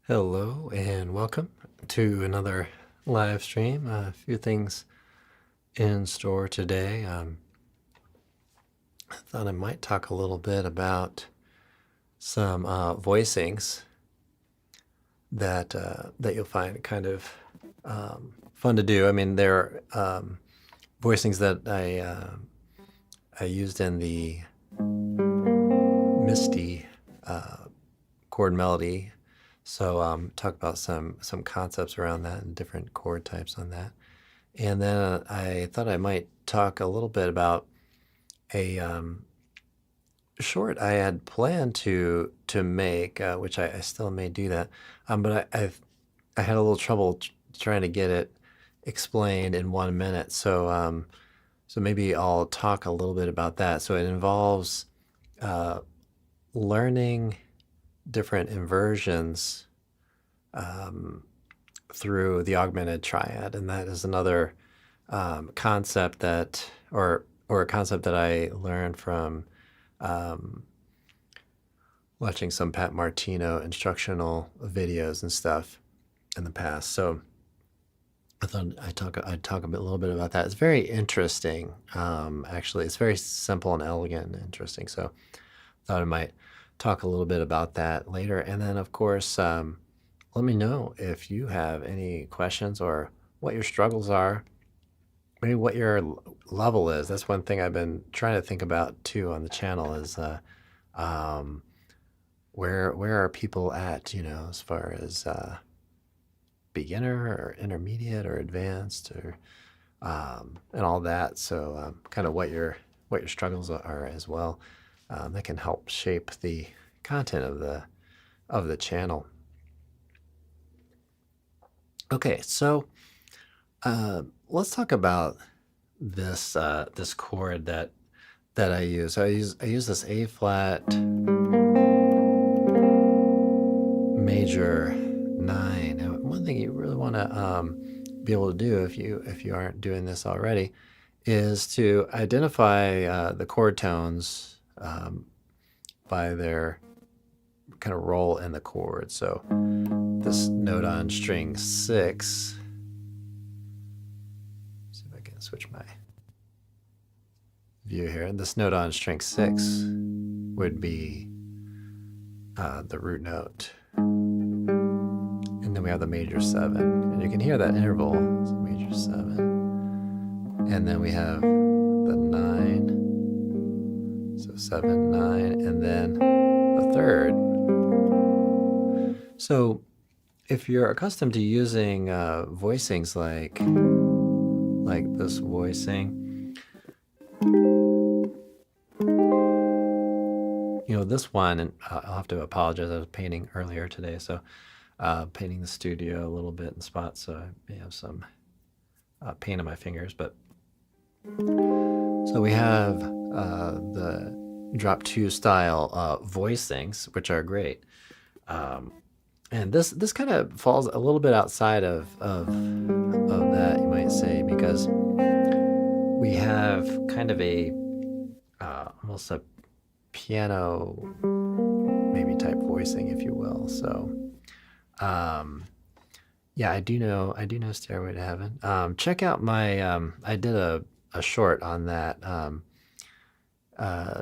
Hello and welcome to another live stream. A few things in store today. I thought I might talk a little bit about some voicings that you'll find kind of fun to do. I mean, they're voicings that I used in the Misty chord melody. So talk about some concepts around that and different chord types on that. And then I thought I might talk a little bit about a short I had planned to make, which I still may do that. But I had a little trouble trying to get it explained in 1 minute. So maybe I'll talk a little bit about that. So it involves learning different inversions through the augmented triad, and that is another concept that, or a concept that I learned from watching some Pat Martino instructional videos and stuff in the past. So I thought I'd talk a little bit about that. It's very interesting. Actually, it's very simple and elegant and interesting. So I thought I might talk a little bit about that later. And then, of course, let me know if you have any questions or what your struggles are, maybe what your level is. That's one thing I've been trying to think about too on the channel is where are people at, as far as beginner or intermediate or advanced or and all that. So kind of what your struggles are as well. That can help shape the content of the channel. Okay, so let's talk about this this chord that I use. So I use this A flat major 9. And one thing you really want to be able to do if you aren't doing this already is to identify the chord tones by their kind of role in the chord. So this note on string 6. See if I can switch my view here. This note on string 6 would be the root note. And then we have the major 7. And you can hear that interval. It's major 7. And then we have the 9. So 7, 9, and then the third. So if you're accustomed to using voicings like this voicing, this one, and I'll have to apologize, I was painting earlier today, so painting the studio a little bit in spots, so I may have some paint on my fingers. But so we have the drop 2 style voicings, which are great. And this kind of falls a little bit outside of that, you might say, because we have kind of a almost a piano maybe type voicing, if you will. So yeah, I do know Stairway to Heaven. Check out my I did a short on that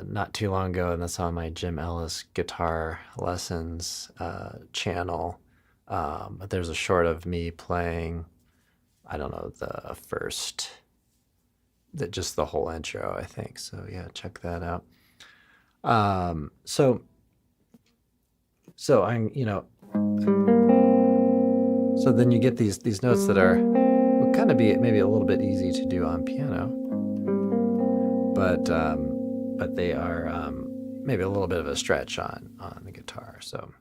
not too long ago, and that's on my Jim Ellis guitar lessons channel. But there's a short of me playing, I don't know, just the whole intro, I think. So yeah, check that out. So I'm, so then you get these notes that would kind of be maybe a little bit easy to do on piano, but they are maybe a little bit of a stretch on the guitar. So,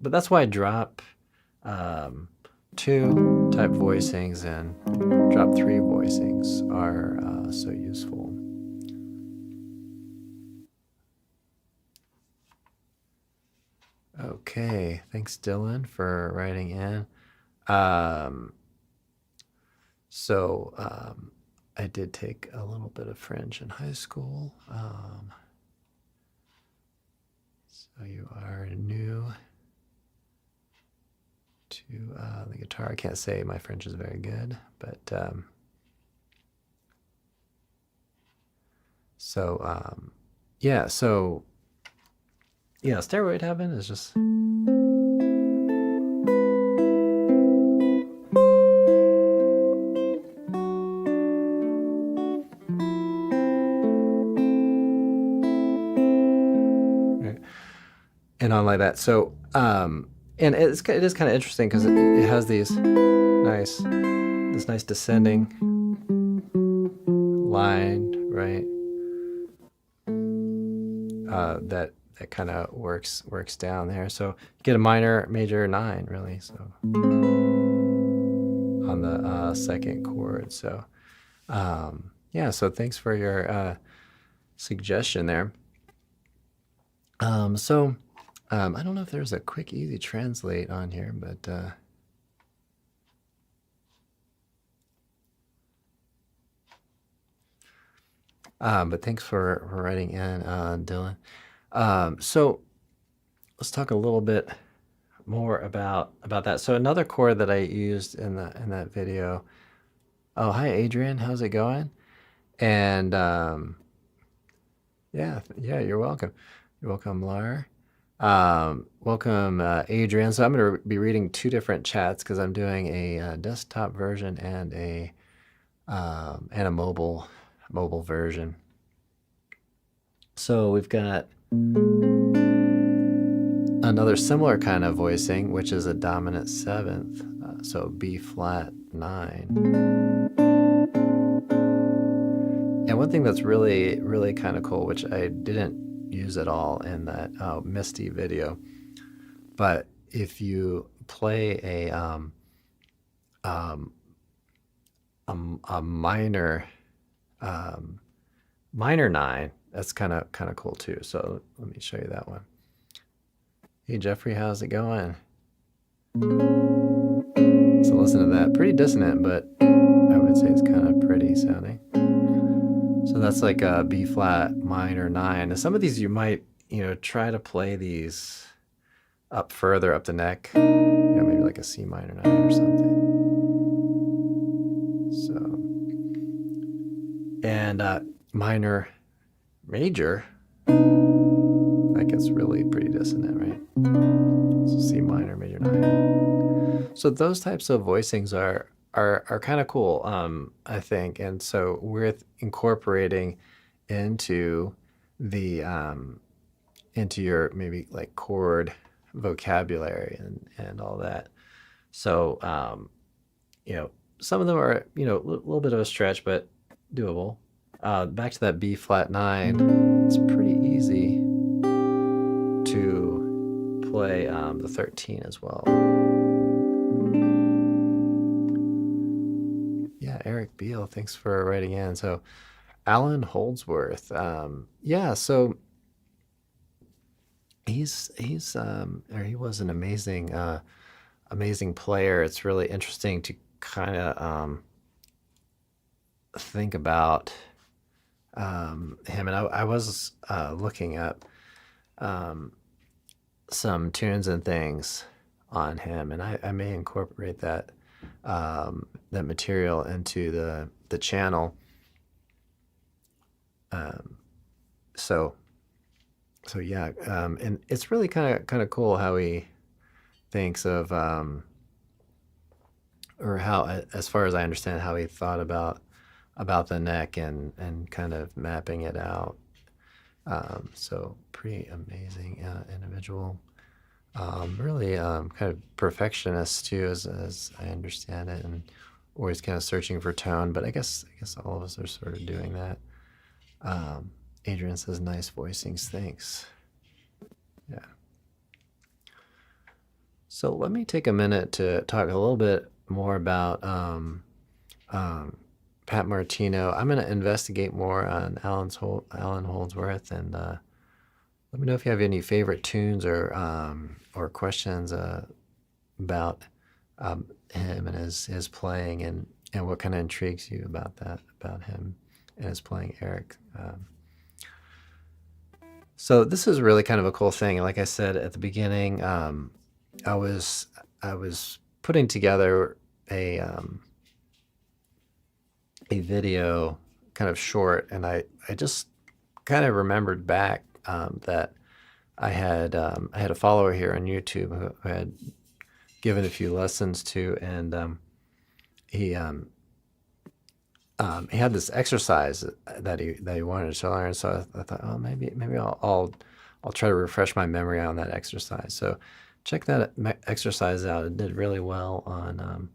but that's why drop 2 type voicings and drop 3 voicings are so useful. Okay, thanks Dylan for writing in. I did take a little bit of French in high school. So you are new. to the guitar. I can't say my French is very good, but yeah, yeah, Steroid Heaven is just. And on like that. So, and it is kind of interesting because it has this nice descending line, right? That kind of works down there. So you get a minor, major 9, really. So on the second chord. So yeah. So thanks for your suggestion there. I don't know if there's a quick, easy translate on here, but thanks for writing in, Dylan. So let's talk a little bit more about that. So another chord that I used in that video. Oh, hi Adrian, how's it going? And yeah, you're welcome. You're welcome, Lar. Welcome, Adrian. So I'm going to be reading 2 different chats because I'm doing a desktop version and a mobile version. So we've got another similar kind of voicing, which is a dominant 7th, so B flat 9. And one thing that's really, really kind of cool, which I didn't use at all in that Misty video, but if you play a minor 9, that's kind of cool too. So let me show you that one. Hey Jeffrey, how's it going? So listen to that. Pretty dissonant, but I would say it's kind of pretty sounding. So that's like a B flat minor 9. And some of these you might, try to play these up further up the neck, maybe like a C minor 9 or something. So, and minor major, that gets really pretty dissonant, right? So C minor major 9. So those types of voicings are kind of cool, I think. And so we're incorporating into the into your maybe like chord vocabulary and all that. So some of them are a little bit of a stretch, but doable. Back to that B flat 9, it's pretty easy to play the 13 as well. Yeah, Eric Beal, thanks for writing in. So Alan Holdsworth, yeah, so he was an amazing player. It's really interesting to kind of think about him, and I was looking up some tunes and things on him, and I may incorporate that material into the channel. So yeah, and it's really kind of cool how he thinks of, or how, as far as I understand, how he thought about the neck and kind of mapping it out. So pretty amazing individual. Really kind of perfectionist too, as I understand it, and always kind of searching for tone. But I guess all of us are sort of doing that. Adrian says, nice voicings, thanks. Yeah. So let me take a minute to talk a little bit more about Pat Martino. I'm going to investigate more on Alan Holdsworth, and let me know if you have any favorite tunes or questions about him and his playing, and what kind of intrigues you about him and his playing, Eric. So this is really kind of a cool thing. Like I said at the beginning, I was putting together a video, kind of short, and I just kind of remembered back that I had a follower here on YouTube who had given a few lessons to, and he had this exercise that he wanted to learn. So I thought, oh, maybe I'll try to refresh my memory on that exercise. So check that exercise out. It did really well on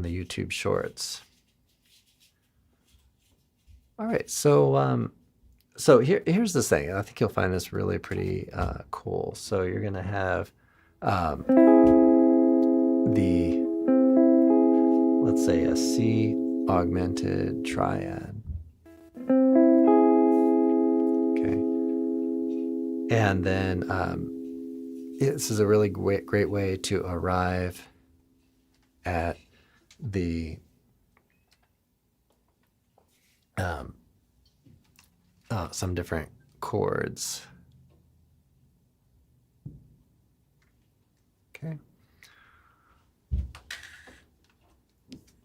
the YouTube Shorts. All right, so here's the thing. I think you'll find this really pretty cool. So you're gonna have let's say a C augmented triad. Okay, and then this is a really great way to arrive at the some different chords. Okay.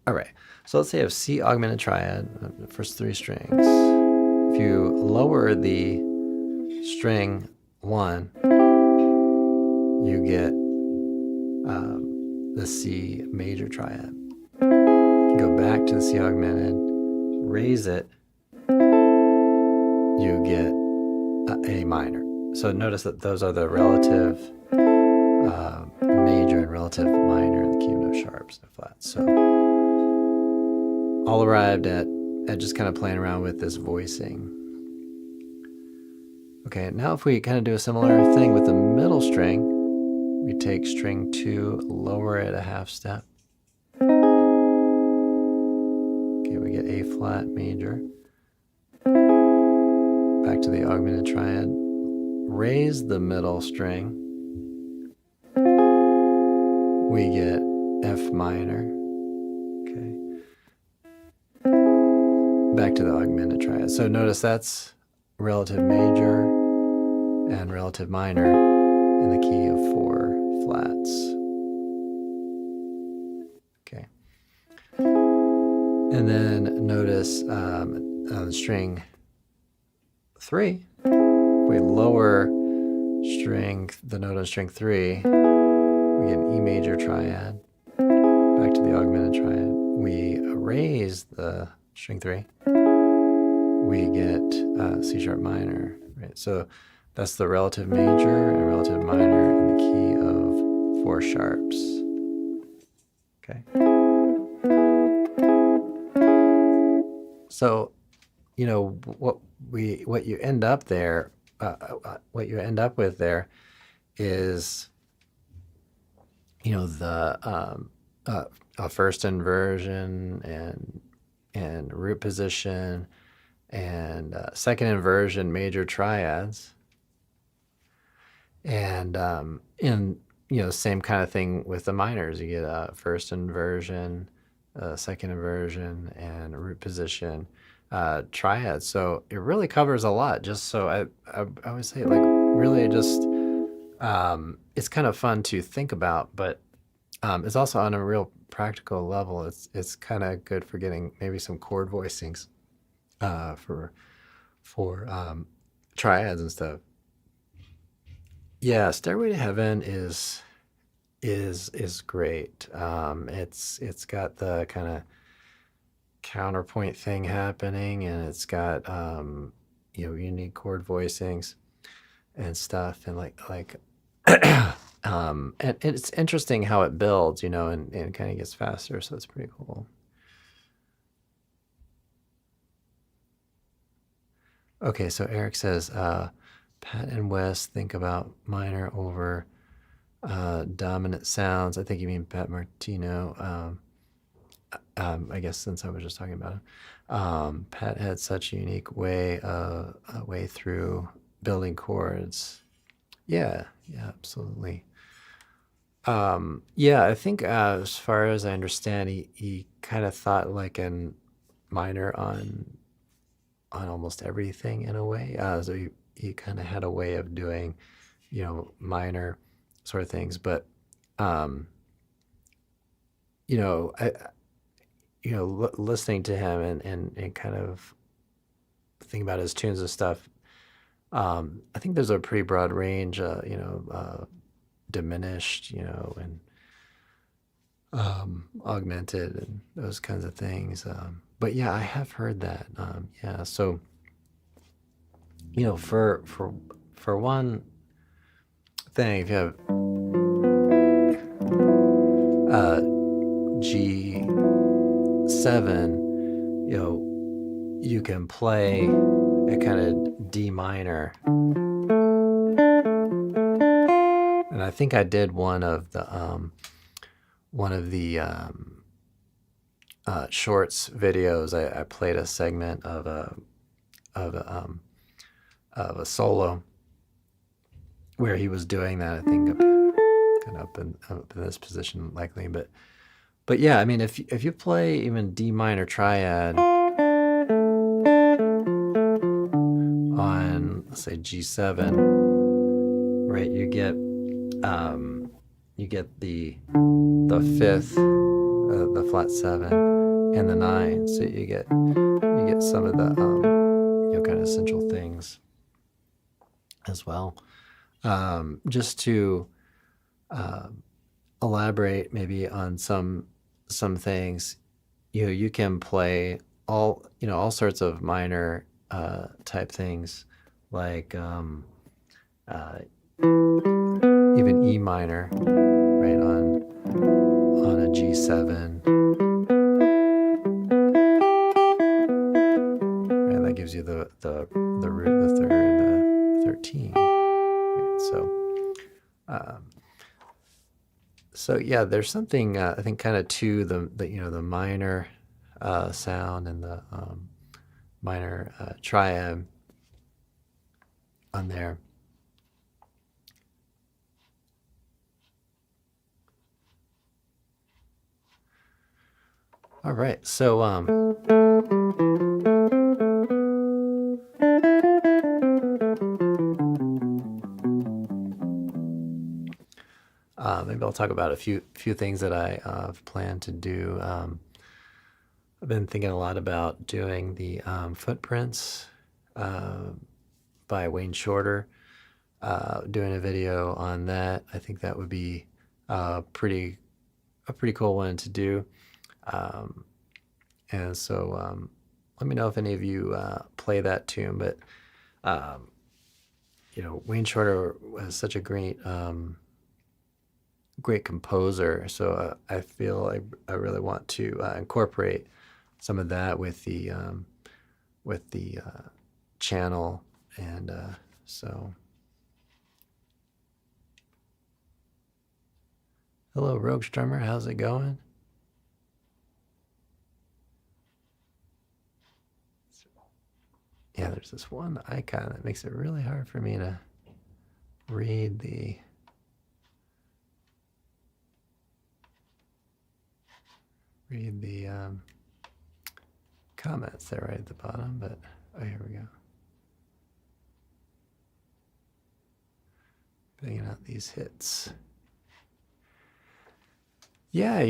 All right. So let's say I have C augmented triad, the first 3 strings. If you lower the string 1, you get the C major triad. You go back to the C augmented, raise it, you get A minor. So notice that those are the relative major and relative minor in the key of no sharps, no flats. So all arrived at just kind of playing around with this voicing. Okay, now if we kind of do a similar thing with the middle string, we take string 2, lower it a half step. Okay, we get A flat major. Back to the augmented triad. Raise the middle string. We get F minor. Okay. Back to the augmented triad. So notice that's relative major and relative minor in the key of 4 flats. Okay. And then notice string 3, we lower the note on string 3, we get an E major triad. Back to the augmented triad. We raise the string 3, we get C sharp minor. Right? So that's the relative major and relative minor in the key of 4 sharps. Okay. So, you know, what you end up with there is, you know, the first inversion and root position and second inversion major triads, and in, you know, same kind of thing with the minors. You get a first inversion, second inversion, and root position triad. So it really covers a lot. Just so I would say, like, really just it's kind of fun to think about, but it's also on a real practical level. It's kind of good for getting maybe some chord voicings for triads and stuff. Yeah, Stairway to Heaven is great. It's got the kind of counterpoint thing happening, and it's got you know, unique chord voicings and stuff, and like and it's interesting how it builds, you know, and kind of gets faster, so it's pretty cool. Okay, so Eric says Pat and Wes think about minor over dominant sounds. I think you mean Pat Martino. I guess since I was just talking about him. Pat had such a unique way through building chords. Yeah, absolutely. Yeah, I think as far as I understand, he kind of thought like in minor on almost everything in a way. So he kind of had a way of doing, you know, minor sort of things, but you know, listening to him and kind of thinking about his tunes and stuff, I think there's a pretty broad range, diminished, and augmented and those kinds of things. But yeah, I have heard that. Yeah, so for one thing, if you have G7, you can play a kind of D minor. And I think I did one of the shorts videos. I played a segment of a solo where he was doing that. I think up in this position likely, but yeah, I mean, if you play even D minor triad on, let's say, G7, right? You get the fifth, the flat 7, and the 9. So you get some of the kind of essential things as well. Just to elaborate maybe on some things, you can play all sorts of minor type things, like even E minor, right, on a G7, and that gives you the root, the third, the 13. Right? So yeah, there's something I think kind of to the minor sound and the minor triad on there. All right, so maybe I'll talk about a few things that I've planned to do. I've been thinking a lot about doing the footprints by Wayne Shorter, doing a video on that. I think that would be a pretty cool one to do. And so let me know if any of you play that tune. But Wayne Shorter was such a great composer, so I feel like I really want to incorporate some of that with the channel, and so. Hello, Rogue Strummer, how's it going? Yeah, there's this one icon that makes it really hard for me to read the comments there right at the bottom, but oh, here we go. Banging out these hits. Yeah, I've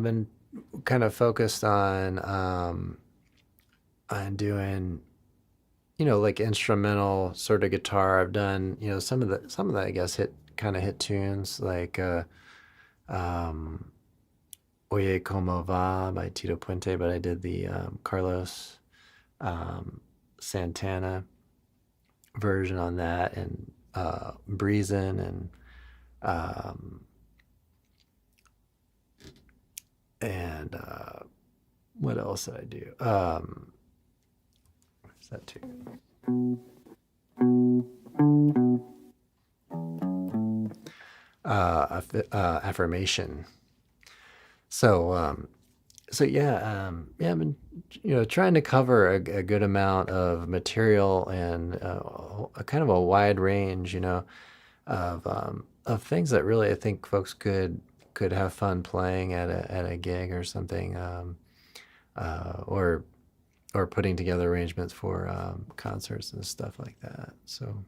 been kind of focused on doing, like instrumental sort of guitar. I've done, some of the I guess hit tunes, like Oye Como Va by Tito Puente, but I did the Carlos Santana version on that, and Breezin', and what else did I do? What's that tune? Affirmation. So yeah, I've been trying to cover a good amount of material, and a kind of a wide range, of things that really I think folks could have fun playing at a gig or something, or putting together arrangements for concerts and stuff like that. So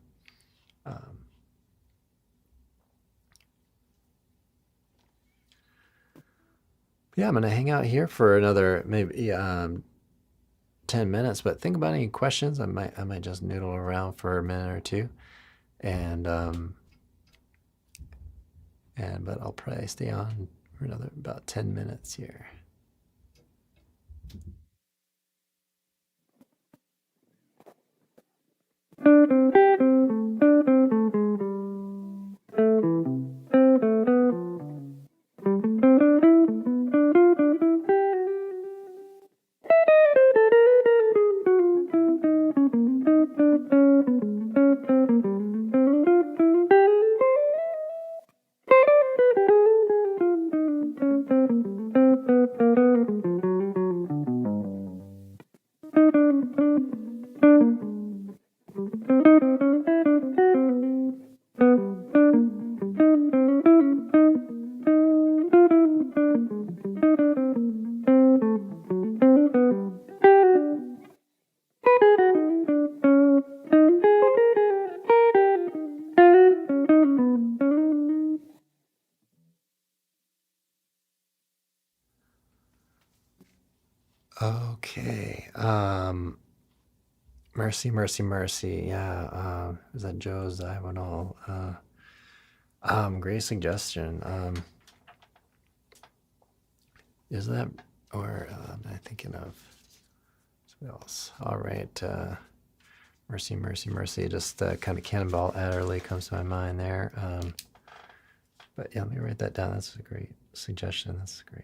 Yeah, I'm gonna hang out here for another maybe 10 minutes, but think about any questions. I might just noodle around for a minute or two, and but I'll probably stay on for another about 10 minutes here. Okay. Mercy, mercy, mercy. Yeah. Is that Joe's Ivanol? Great suggestion. Is that, or am I thinking of something else? All right. Mercy, mercy, mercy. Just kind of Cannonball Adderley comes to my mind there. But yeah, let me write that down. That's a great suggestion. That's great.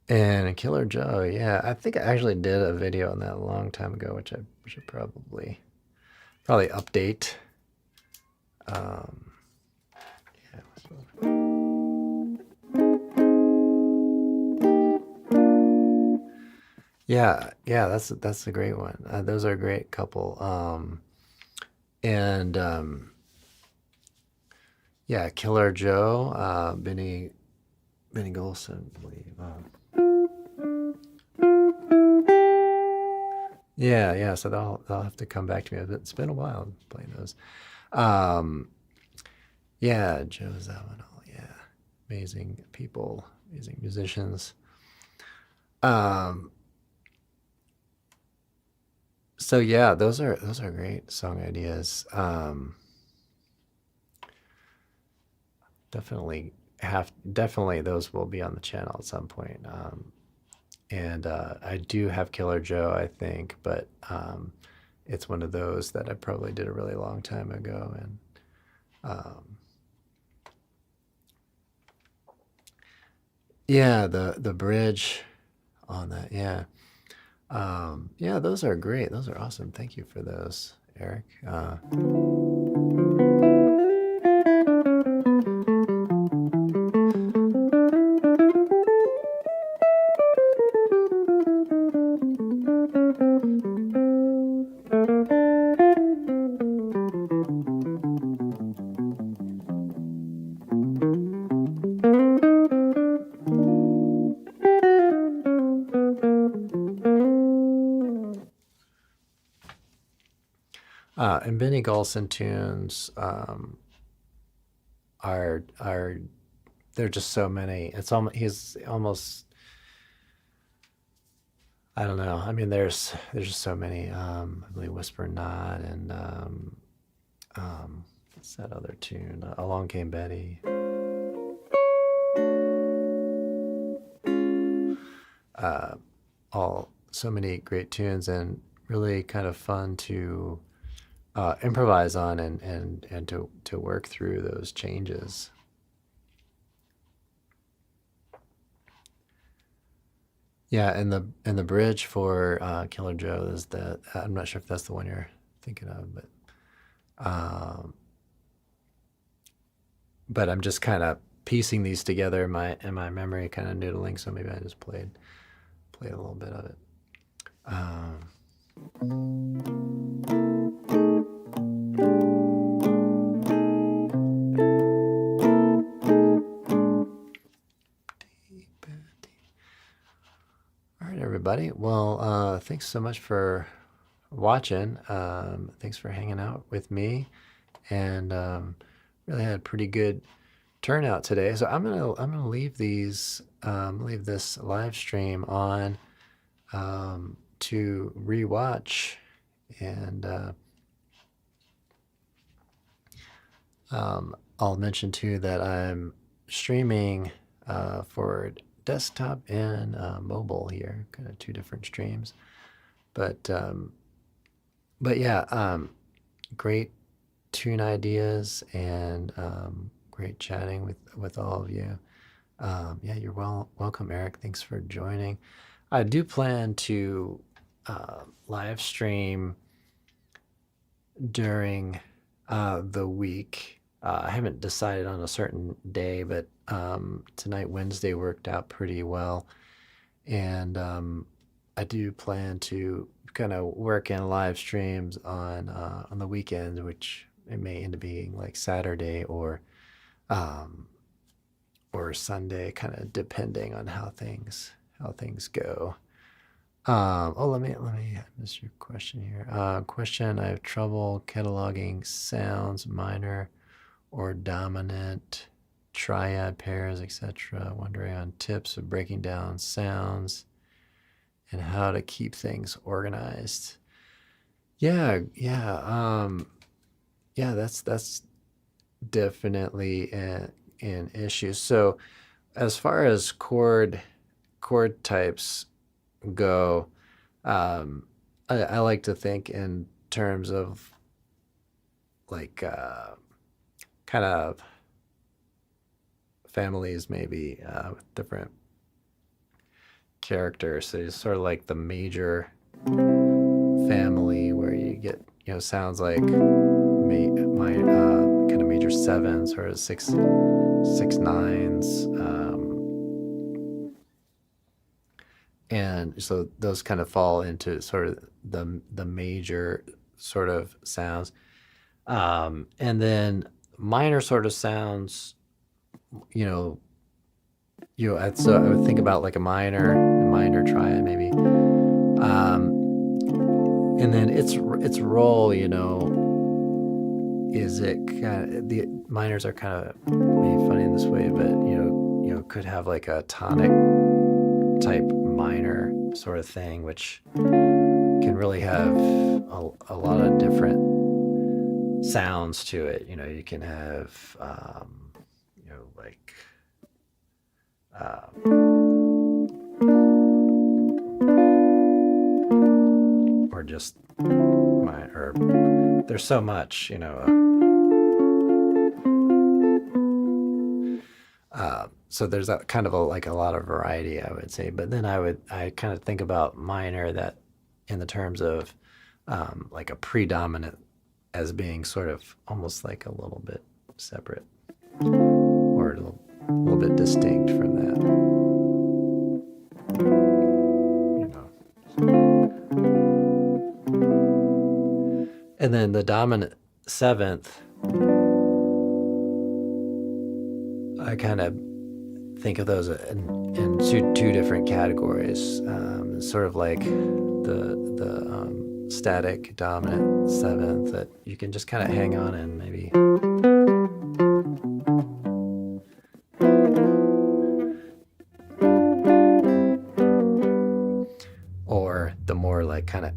And Killer Joe, yeah, I think I actually did a video on that a long time ago, which I should probably update. Yeah, that's a great one. Those are a great couple. And yeah, Killer Joe, Benny Golson, I believe. Yeah. So they'll have to come back to me. It's been a while playing those. Yeah, Joe Zawinul. Yeah, amazing people, amazing musicians. So yeah, those are great song ideas. Definitely those will be on the channel at some point. And I do have Killer Joe, I think, but it's one of those that I probably did a really long time ago, and yeah, the bridge on that, yeah. Yeah, those are great. Those are awesome. Thank you for those, Eric. And Benny Golson tunes are there are just so many. He's almost, I don't know. I mean, there's just so many. I believe Whisper Not, and what's that other tune? Along Came Betty. All so many great tunes, and really kind of fun to improvise on, and to work through those changes. Yeah, and the bridge for Killer Joe is that, I'm not sure if that's the one you're thinking of, but I'm just kind of piecing these together in my memory, kind of noodling. So maybe I just played a little bit of it. All right, everybody. Well, thanks so much for watching. Thanks for hanging out with me. and really had pretty good turnout today. So I'm gonna leave leave this live stream on to rewatch, and I'll mention too that I'm streaming for desktop and mobile here, kind of two different streams. But yeah, great tune ideas, and great chatting with all of you. Yeah, you're welcome, Eric. Thanks for joining. I do plan to live stream during the week. I haven't decided on a certain day, but tonight, Wednesday, worked out pretty well. And I do plan to kind of work in live streams on the weekends, which it may end up being like Saturday or Sunday, kind of depending on how things go. Let me I missed your question here. Question: I have trouble cataloging sounds, minor or dominant, triad pairs, etc. Wondering on tips of breaking down sounds and how to keep things organized. Yeah, that's definitely an issue. So as far as chord types go, I like to think in terms of like kind of families, maybe with different characters. So it's sort of like the major family, where you get sounds like my kind of major sevens or six nines, and so those kind of fall into sort of the major sort of sounds, and then minor sort of sounds. So I would think about like a minor triad maybe, and then its role, is it kind of, the minors are kind of maybe funny in this way, but could have like a tonic type minor sort of thing, which can really have a lot of different sounds to it. You can have like or just or there's so much, so there's that kind of like a lot of variety, I would say. But then I kind of think about minor, that in the terms of like a predominant, as being sort of almost like a little bit separate, or a little bit distinct from that. And then the dominant seventh, I kind of think of those in two different categories. Sort of like the static dominant seventh, that you can just kind of hang on and maybe or the more like kind of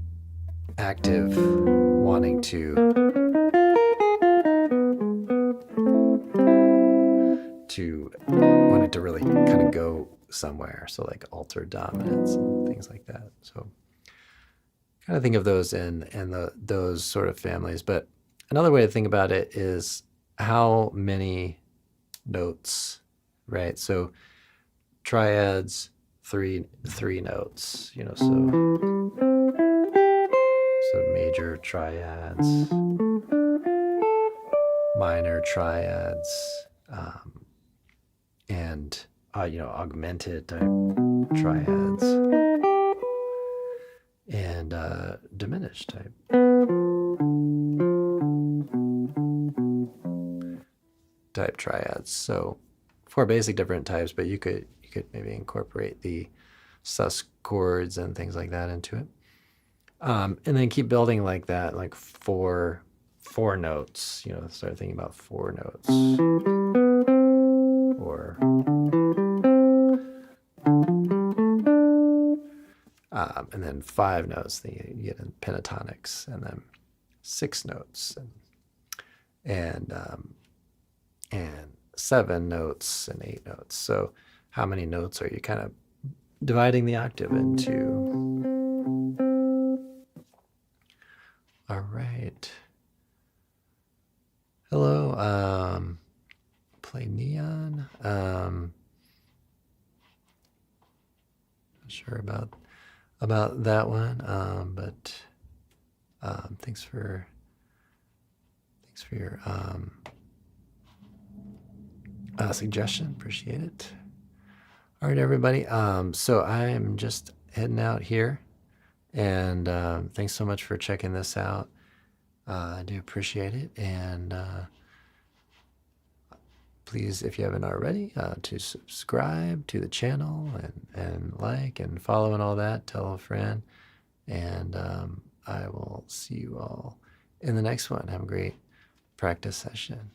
active, wanting to really kind of go somewhere, so like altered dominance and things like that. So kind of think of those in those sort of families. But another way to think about it is how many notes, right? So triads, three notes, so major triads, minor triads, and augmented type triads, and diminished type triads. So 4 basic different types, but you could maybe incorporate the sus chords and things like that into it, and then keep building like that, like four 4 notes, you know, start thinking about 4 notes. Or and then 5 notes, then you get in pentatonics, and then 6 notes, and 7 notes and 8 notes. So how many notes are you kind of dividing the octave into? All right. Hello, Play Neon. Not sure about that one, but thanks for your suggestion. Appreciate it. All right, everybody. So I'm just heading out here, and thanks so much for checking this out. I do appreciate it, and please, if you haven't already, to subscribe to the channel and like and follow and all that. Tell a friend, and I will see you all in the next one. Have a great practice session.